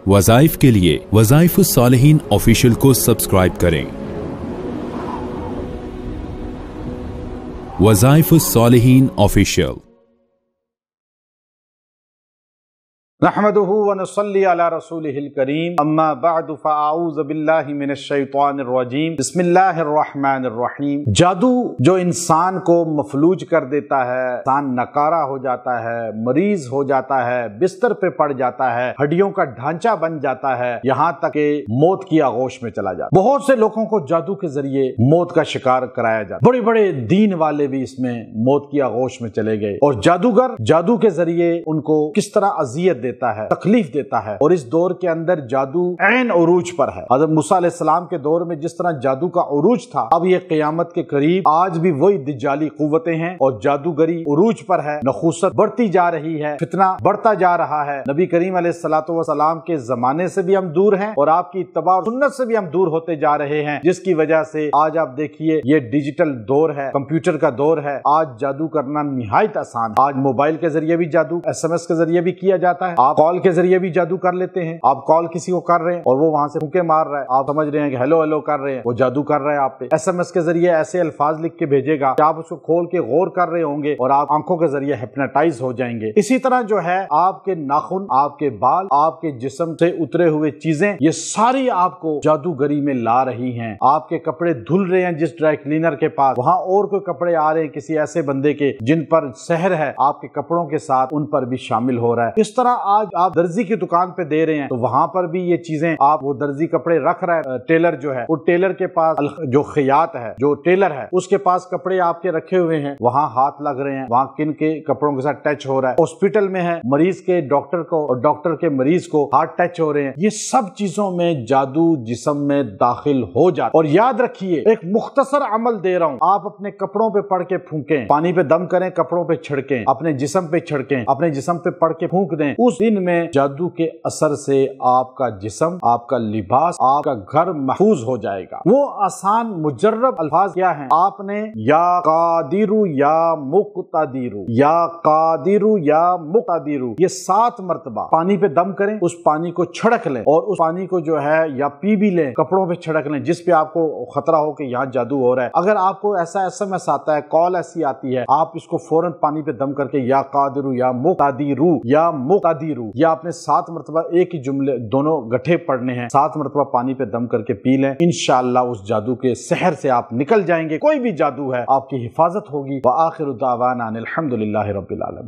वज़ाइफ के लिए वज़ाइफुस्सालिहीन ऑफिशियल को सब्सक्राइब करें। वज़ाइफुस्सालिहीन ऑफिशियल। नहमदुहु व नुसल्ली अला रसूलिहिल करीम, अम्मा बअद फ़अऊज़ु बिल्लाहि मिनश्शैतानिर रजीम, बिस्मिल्लाहिर रहमानिर रहीम। जादू जो इंसान को मफलूज कर देता है, इंसान नकारा हो जाता है, मरीज हो जाता है, बिस्तर पे पड़ जाता है, हड्डियों का ढांचा बन जाता है, यहाँ तक कि मौत की आगोश में चला जाता है। बहुत से लोगों को जादू के जरिए मौत का शिकार कराया जाता है। बड़े बड़े दीन वाले भी इसमें मौत की आगोश में चले गए। और जादूगर जादू के जरिए उनको किस तरह अजियत देता है, तकलीफ देता है। और इस दौर के अंदर जादू ऐन उरूज पर है। हज़रत मूसा अलैहिस्सलाम के दौर में जिस तरह जादू का उरूज था, अब ये क़यामत के करीब आज भी वही दज्जाली कुव्वतें हैं और जादूगरी उरूज पर है। नखूसत बढ़ती जा रही है, फितना बढ़ता जा रहा है। नबी करीम अलैहिस्सलातु वस्सलाम के जमाने से भी हम दूर हैं और आपकी इत्तबा और सुन्नत से भी हम दूर होते जा रहे हैं, जिसकी वजह से आज आप देखिए ये डिजिटल दौर है, कंप्यूटर का दौर है। आज जादू करना निहायत आसान है। आज मोबाइल के जरिए भी जादू, SMS के जरिए भी किया जाता है। आप कॉल के जरिए भी जादू कर लेते हैं। आप कॉल किसी को कर रहे हैं और वो वहां से फूंके मार रहा है, आप समझ रहे हैं कि हेलो हेलो कर रहे हैं, वो जादू कर रहा है आप पे। SMS के जरिए ऐसे अल्फाज लिख के भेजेगा कि आप उसको खोल के गौर कर रहे होंगे और आप आंखों के जरिए हिप्नोटाइज हो जाएंगे। इसी तरह जो है आपके नाखून, आपके बाल, आपके जिस्म से उतरे हुए चीजें, ये सारी आपको जादूगरी में ला रही हैं। आपके कपड़े धुल रहे हैं जिस ड्राई क्लीनर के पास, वहां और कोई कपड़े आ रहे हैं किसी ऐसे बंदे के जिन पर सहर है, आपके कपड़ों के साथ उन पर भी शामिल हो रहा है। इस तरह आज आप दर्जी की दुकान पे दे रहे हैं तो वहां पर भी ये चीजें, आप वो दर्जी कपड़े रख रहा है, टेलर जो है, वो टेलर के पास जो खियात है, जो टेलर है, उसके पास कपड़े आपके रखे हुए हैं, वहां हाथ लग रहे हैं, वहां किन के कपड़ों के साथ टच हो रहा है। हॉस्पिटल में है, मरीज के डॉक्टर को और डॉक्टर के मरीज को हाथ टच हो रहे हैं। ये सब चीजों में जादू जिस्म में दाखिल हो जाता। और याद रखिए, एक मुख्तसर अमल दे रहा हूं, आप अपने कपड़ों पे पढ़ के फूंकें, पानी पे दम करें, कपड़ों पे छिड़कें, अपने जिस्म पे छिड़कें, अपने जिस्म पे पढ़ के फूंक दें। उस दिन में जादू के असर से आपका जिस्म, आपका लिबास, आपका घर महफूज हो जाएगा। वो आसान मुजर्रब अल्फाज क्या हैं? आपने या कादिरु या मुक्तादिरु, या कादिरु या मुक्तादिरु, ये 7 मरतबा पानी पे दम करें, उस पानी को छिड़क लें और उस पानी को जो है या पी भी लें, कपड़ों पे छिड़क लें जिस पे आपको खतरा हो कि यहाँ जादू हो रहा है। अगर आपको ऐसा SMS आता है, कॉल ऐसी आती है, आप इसको फौरन पानी पे दम करके या कादिरु या मुक्तादिरु या मुक्तादिरु, या आपने 7 मरतबा एक ही जुमले, दोनों गठे पढ़ने हैं, 7 मरतबा पानी पे दम करके पी लें। इंशाअल्लाह उस जादू के सहर से आप निकल जाएंगे। कोई भी जादू है, आपकी हिफाजत होगी। व आखिरु दावाना अनिल हम्दुलिल्लाहि रब्बिल आलमीन।